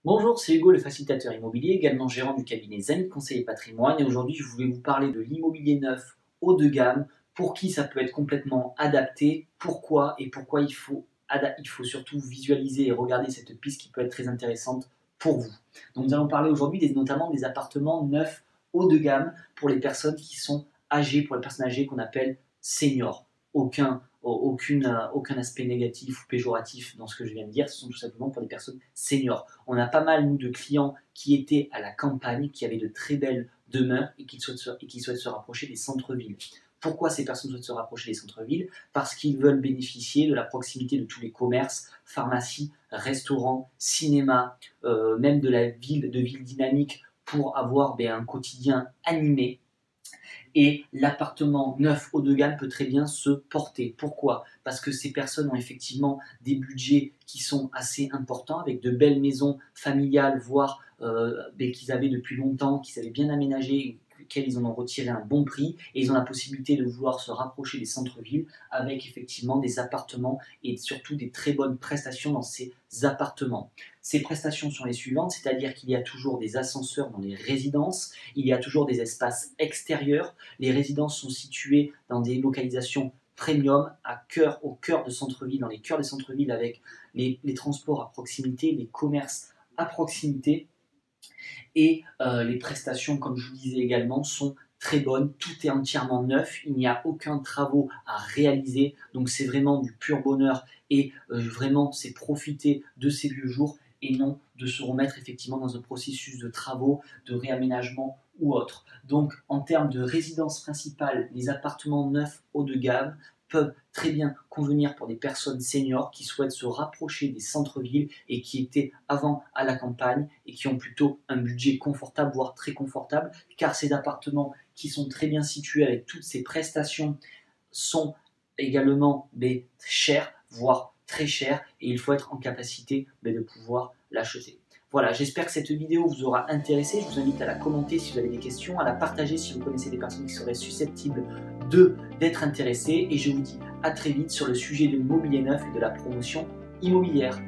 Bonjour, c'est Hugo, le facilitateur immobilier, également gérant du cabinet Zenith Conseil et Patrimoine. Et aujourd'hui, je voulais vous parler de l'immobilier neuf haut de gamme, pour qui ça peut être complètement adapté, pourquoi et pourquoi il faut surtout visualiser et regarder cette piste qui peut être très intéressante pour vous. Donc, nous allons parler aujourd'hui notamment des appartements neufs haut de gamme pour les personnes qui sont âgées, pour les personnes âgées qu'on appelle seniors. Aucun aspect négatif ou péjoratif dans ce que je viens de dire, ce sont tout simplement pour des personnes seniors. On a pas mal, nous, de clients qui étaient à la campagne, qui avaient de très belles demeures et qui souhaitent se rapprocher des centres-villes. Pourquoi ces personnes souhaitent se rapprocher des centres-villes? Parce qu'ils veulent bénéficier de la proximité de tous les commerces, pharmacies, restaurants, cinémas, même de villes dynamiques pour avoir un quotidien animé. Et l'appartement neuf haut de gamme peut très bien se porter. Pourquoi? Parce que ces personnes ont effectivement des budgets qui sont assez importants, avec de belles maisons familiales, voire qu'ils avaient depuis longtemps, qu'ils avaient bien aménagées, auxquelles ils en ont retiré un bon prix, et ils ont la possibilité de vouloir se rapprocher des centres-villes avec effectivement des appartements et surtout des très bonnes prestations dans ces appartements. Ces prestations sont les suivantes, c'est-à-dire qu'il y a toujours des ascenseurs dans les résidences, il y a toujours des espaces extérieurs, les résidences sont situées dans des localisations premium, au cœur de centre-ville, dans les cœurs des centres-villes, avec les transports à proximité, les commerces à proximité, et les prestations, comme je vous disais également, sont très bonnes. Tout est entièrement neuf, il n'y a aucun travaux à réaliser, donc c'est vraiment du pur bonheur et vraiment c'est profiter de ces vieux jours et non de se remettre effectivement dans un processus de travaux, de réaménagement ou autre. Donc en termes de résidence principale, les appartements neufs haut de gamme peuvent très bien convenir pour des personnes seniors qui souhaitent se rapprocher des centres-villes et qui étaient avant à la campagne et qui ont plutôt un budget confortable, voire très confortable, car ces appartements qui sont très bien situés avec toutes ces prestations sont également chers, voire très chers, et il faut être en capacité de pouvoir l'acheter. Voilà, j'espère que cette vidéo vous aura intéressé. Je vous invite à la commenter si vous avez des questions, à la partager si vous connaissez des personnes qui seraient susceptibles d'être intéressées. Et je vous dis à très vite sur le sujet de l'immobilier neuf et de la promotion immobilière.